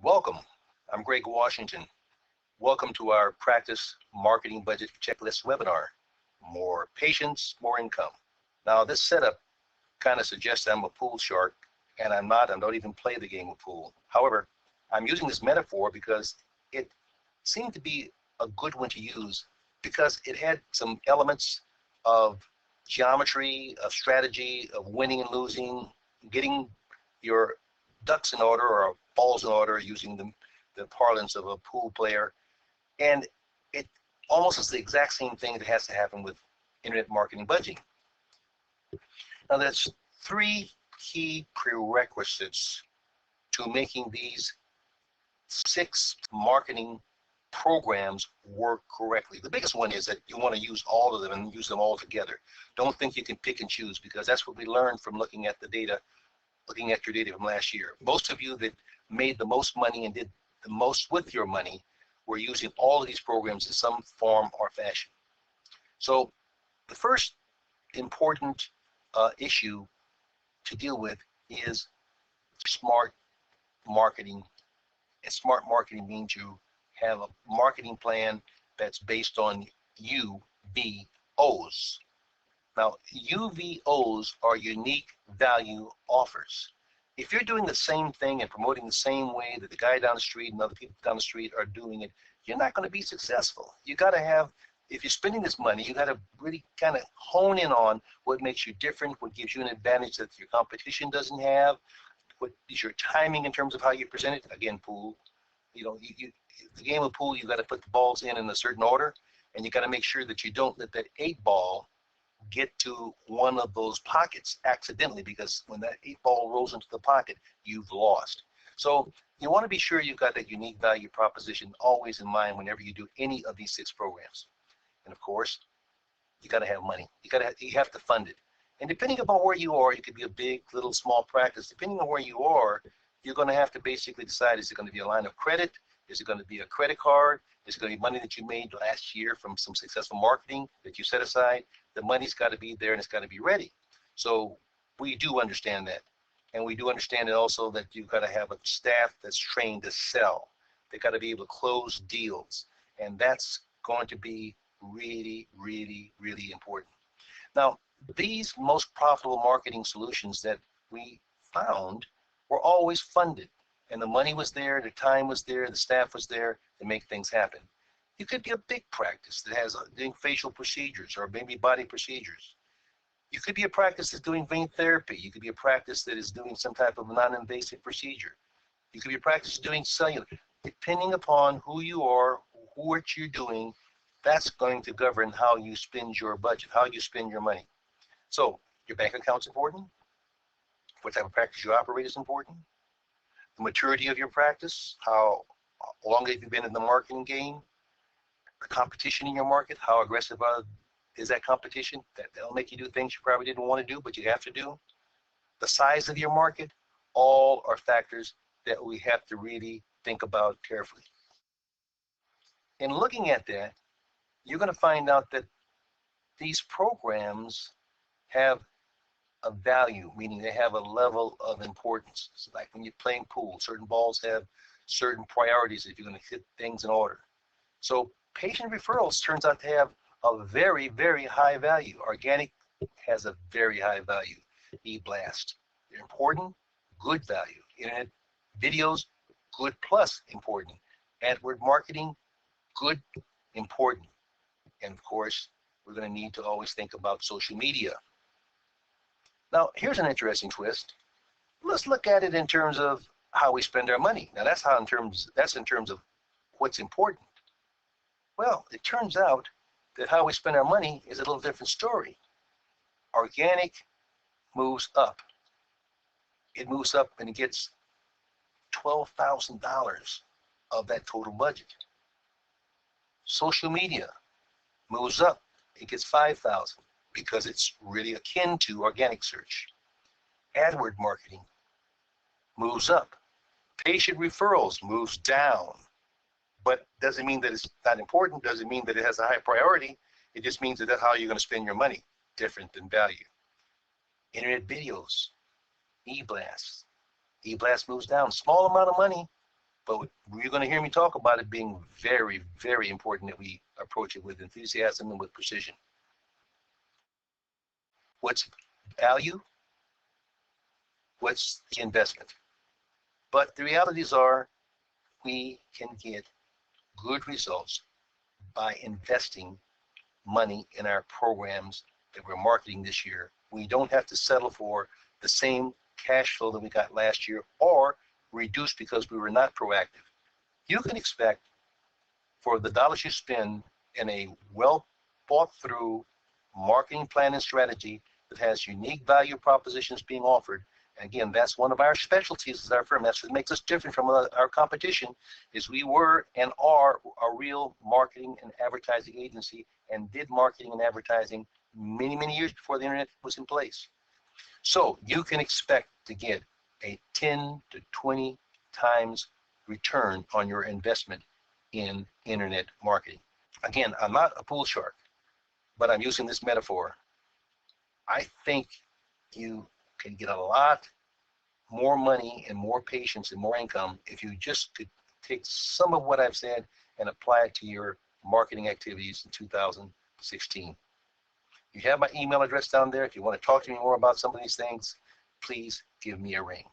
Welcome. I'm Greg Washington. Welcome to our Practice Marketing Budget Checklist webinar. More patience, more income. Now, this setup kind of suggests I'm a pool shark, and I'm not. I don't even play the game of pool. However, I'm using this metaphor because it seemed to be a good one to use because it had some elements of geometry, of strategy, of winning and losing, getting your ducks in order or balls in order using the parlance of a pool player. And it almost is the exact same thing that has to happen with internet marketing budgeting. Now, there's three key prerequisites to making these 6 marketing programs work correctly. The biggest one is that you want to use all of them and use them all together. Don't think you can pick and choose, because that's what we learned from looking at the data, looking at your data from last year. Most of you that made the most money and did the most with your money were using all of these programs in some form or fashion. So the first important issue to deal with is smart marketing. And smart marketing means you have a marketing plan that's based on UVOs. Now, UVOs are unique value offers. If you're doing the same thing and promoting the same way that the guy down the street and other people down the street are doing it, you're not going to be successful. You got to have, if you're spending this money, you got to really kind of hone in on what makes you different, what gives you an advantage that your competition doesn't have, what is your timing in terms of how you present it. Again, pool, the game of pool, you got to put the balls in a certain order, and you got to make sure that you don't let that 8 ball get to one of those pockets accidentally, because when that 8 ball rolls into the pocket, you've lost. So you want to be sure you've got that unique value proposition always in mind whenever you do any of these 6 programs. And of course, you got to have money. You have to fund it. And depending upon where you are, you could be a big, little, small practice. Depending on where you are, you're going to have to basically decide, is it going to be a line of credit? Is it going to be a credit card? Is it going to be money that you made last year from some successful marketing that you set aside? The money's got to be there and it's got to be ready. So we do understand that. And we do understand it also that you've got to have a staff that's trained to sell. They've got to be able to close deals. And that's going to be really, really, really important. Now, these most profitable marketing solutions that we found were always funded. And the money was there, the time was there, the staff was there to make things happen. You could be a big practice that has doing facial procedures or maybe body procedures. You could be a practice that's doing vein therapy. You could be a practice that is doing some type of non-invasive procedure. You could be a practice doing cellular. Depending upon who you are, what you're doing, that's going to govern how you spend your budget, how you spend your money. So your bank account's important. What type of practice you operate is important. The maturity of your practice, how long have you been in the marketing game, the competition in your market, how aggressive is that competition? That'll make you do things you probably didn't want to do, but you have to do. The size of your market, all are factors that we have to really think about carefully. In looking at that, you're going to find out that these programs have a value, meaning they have a level of importance. It's like when you're playing pool, certain balls have certain priorities if you're going to hit things in order. So patient referrals turns out to have a very, very high value. Organic has a very high value. E-blast, they're important, good value. Internet videos, good plus important. Adword marketing, good, important. And of course, we're going to need to always think about social media. Now, here's an interesting twist. Let's look at it in terms of how we spend our money. Now, that's in terms of what's important. Well, it turns out that how we spend our money is a little different story. Organic moves up. It moves up and it gets $12,000 of that total budget. Social media moves up. It gets $5,000 because it's really akin to organic search. Adword marketing moves up. Patient referrals moves down. But doesn't mean that it's not important, doesn't mean that it has a high priority. It just means that that's how you're going to spend your money, different than value. Internet videos, e-blast. E-blast moves down. Small amount of money, But you're going to hear me talk about it being very, very important that we approach it with enthusiasm and with precision. What's value? What's the investment? But the realities are we can get good results by investing money in our programs that we're marketing this year. We don't have to settle for the same cash flow that we got last year or reduce because we were not proactive. You can expect for the dollars you spend in a well thought through marketing plan and strategy that has unique value propositions being offered. And again, that's one of our specialties as our firm. That's what makes us different from our competition is we were and are a real marketing and advertising agency and did marketing and advertising many, many years before the internet was in place. So you can expect to get a 10 to 20 times return on your investment in internet marketing. Again, I'm not a pool shark, but I'm using this metaphor. I think you can get a lot more money and more patience and more income if you just could take some of what I've said and apply it to your marketing activities in 2016. You have my email address down there. If you want to talk to me more about some of these things, please give me a ring.